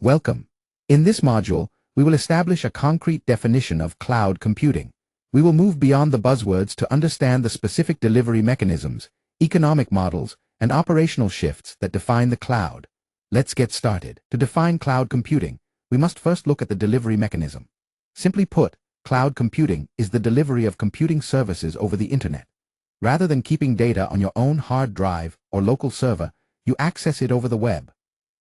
Welcome. In this module, we will establish a concrete definition of cloud computing. We will move beyond the buzzwords to understand the specific delivery mechanisms, economic models, and operational shifts that define the cloud. Let's get started. To define cloud computing, we must first look at the delivery mechanism. Simply put, cloud computing is the delivery of computing services over the internet. Rather than keeping data on your own hard drive or local server, you access it over the web.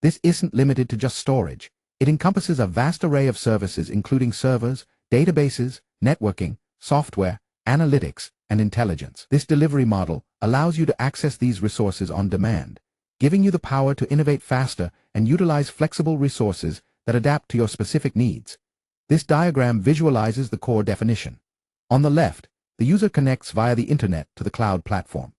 This isn't limited to just storage. It encompasses a vast array of services including servers, databases, networking, software, analytics, and intelligence. This delivery model allows you to access these resources on demand, giving you the power to innovate faster and utilize flexible resources that adapt to your specific needs. This diagram visualizes the core definition. On the left, the user connects via the internet to the cloud platform.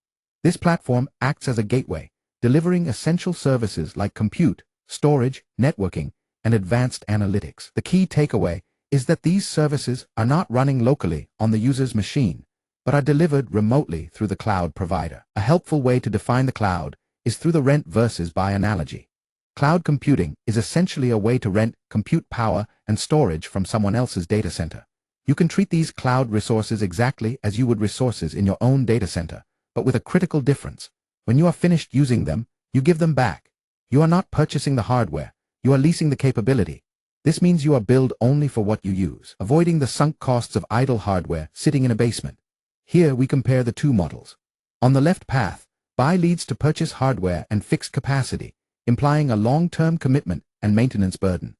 This platform acts as a gateway, delivering essential services like compute, storage, networking, and advanced analytics. The key takeaway is that these services are not running locally on the user's machine, but are delivered remotely through the cloud provider. A helpful way to define the cloud is through the rent versus buy analogy. Cloud computing is essentially a way to rent compute power and storage from someone else's data center. You can treat these cloud resources exactly as you would resources in your own data center, but with a critical difference. When you are finished using them, you give them back. You are not purchasing the hardware, you are leasing the capability. This means you are billed only for what you use, avoiding the sunk costs of idle hardware sitting in a basement. Here we compare the two models. On the left path, buy leads to purchase hardware and fixed capacity, implying a long-term commitment and maintenance burden.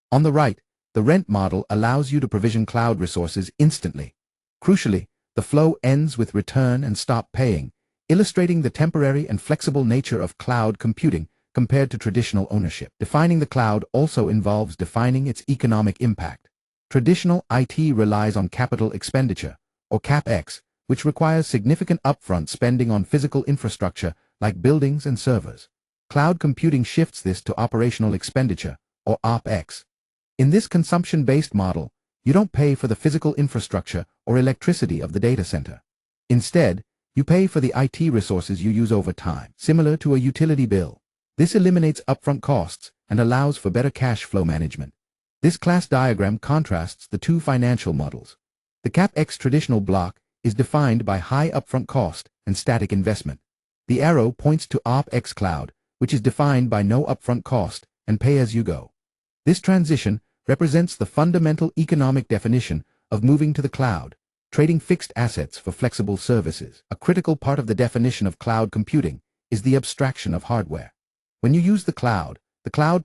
On the right, the rent model allows you to provision cloud resources instantly. Crucially, the flow ends with return and stop paying, illustrating the temporary and flexible nature of cloud computing compared to traditional ownership. Defining the cloud also involves defining its economic impact. Traditional IT relies on capital expenditure, or CapEx, which requires significant upfront spending on physical infrastructure like buildings and servers. Cloud computing shifts this to operational expenditure, or OpEx. In this consumption-based model, you don't pay for the physical infrastructure or electricity of the data center. Instead, you pay for the IT resources you use over time, similar to a utility bill. This eliminates upfront costs and allows for better cash flow management. This class diagram contrasts the two financial models. The CapEx traditional block is defined by high upfront cost and static investment. The arrow points to OpEx cloud, which is defined by no upfront cost and pay-as-you-go. This transition represents the fundamental economic definition of moving to the cloud, trading fixed assets for flexible services. A critical part of the definition of cloud computing is the abstraction of hardware. When you use the cloud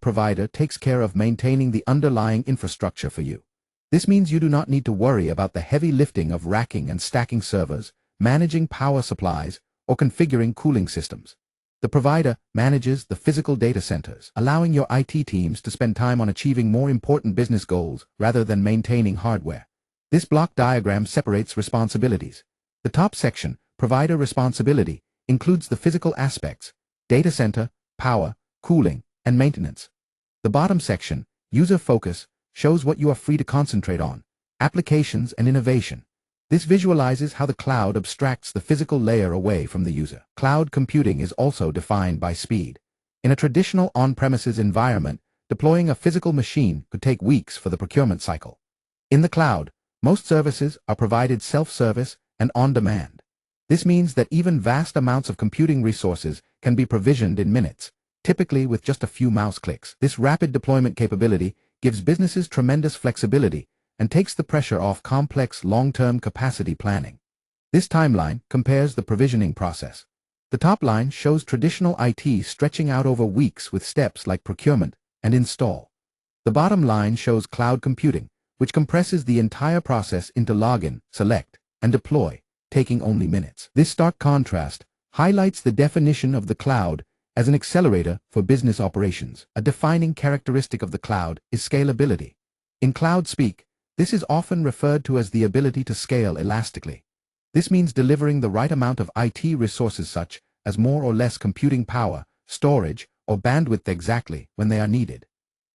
provider takes care of maintaining the underlying infrastructure for you. This means you do not need to worry about the heavy lifting of racking and stacking servers, managing power supplies, or configuring cooling systems. The provider manages the physical data centers, allowing your IT teams to spend time on achieving more important business goals rather than maintaining hardware. This block diagram separates responsibilities. The top section, provider responsibility, includes the physical aspects, data center, power, cooling, and maintenance. The bottom section, user focus, shows what you are free to concentrate on, applications and innovation. This visualizes how the cloud abstracts the physical layer away from the user. Cloud computing is also defined by speed. In a traditional on-premises environment, deploying a physical machine could take weeks for the procurement cycle. In the cloud, most services are provided self-service and on-demand. This means that even vast amounts of computing resources can be provisioned in minutes, typically with just a few mouse clicks. This rapid deployment capability gives businesses tremendous flexibility and takes the pressure off complex long-term capacity planning. This timeline compares the provisioning process. The top line shows traditional IT stretching out over weeks with steps like procurement and install. The bottom line shows cloud computing, which compresses the entire process into login, select, and deploy, taking only minutes. This stark contrast highlights the definition of the cloud as an accelerator for business operations. A defining characteristic of the cloud is scalability. In cloud speak, this is often referred to as the ability to scale elastically. This means delivering the right amount of IT resources such as more or less computing power, storage, or bandwidth exactly when they are needed.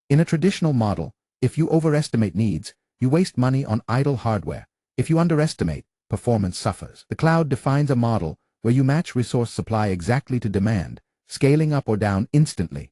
In a traditional model, if you overestimate needs, you waste money on idle hardware. If you underestimate, performance suffers. The cloud defines a model where you match resource supply exactly to demand, scaling up or down instantly.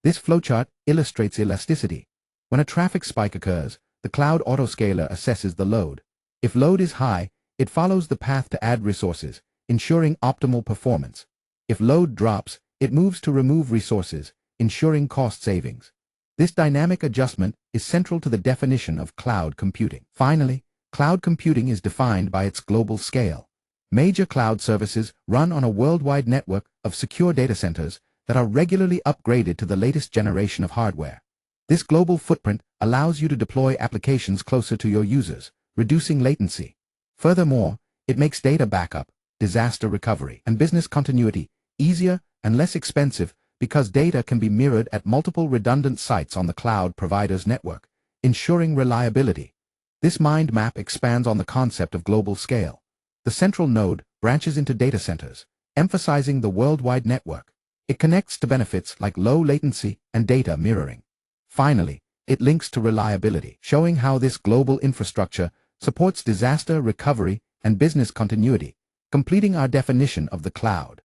This flowchart illustrates elasticity. When a traffic spike occurs, the cloud autoscaler assesses the load. If load is high, it follows the path to add resources, ensuring optimal performance. If load drops, it moves to remove resources, ensuring cost savings. This dynamic adjustment is central to the definition of cloud computing. Finally, cloud computing is defined by its global scale. Major cloud services run on a worldwide network of secure data centers that are regularly upgraded to the latest generation of hardware. This global footprint allows you to deploy applications closer to your users, reducing latency. Furthermore, it makes data backup, disaster recovery, and business continuity easier and less expensive because data can be mirrored at multiple redundant sites on the cloud provider's network, ensuring reliability. This mind map expands on the concept of global scale. The central node branches into data centers, emphasizing the worldwide network. It connects to benefits like low latency and data mirroring. Finally, it links to reliability, showing how this global infrastructure supports disaster recovery and business continuity, completing our definition of the cloud.